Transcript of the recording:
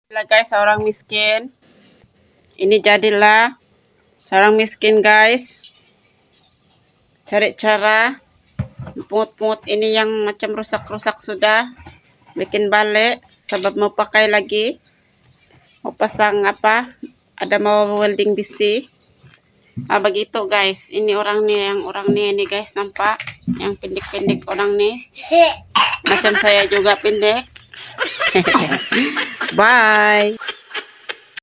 Guys, seorang miskin. Ini jadilah seorang miskin, guys. Cari cara pungut-pungut ini yang macam rusak-rusak sudah. Bikin balik sebab mau pakai lagi. Mau pasang apa? Ada mau welding besi. Begitu guys. Ini orang nih ini guys, nampak yang pendek-pendek orang nih. Macam saya juga pendek. Bye.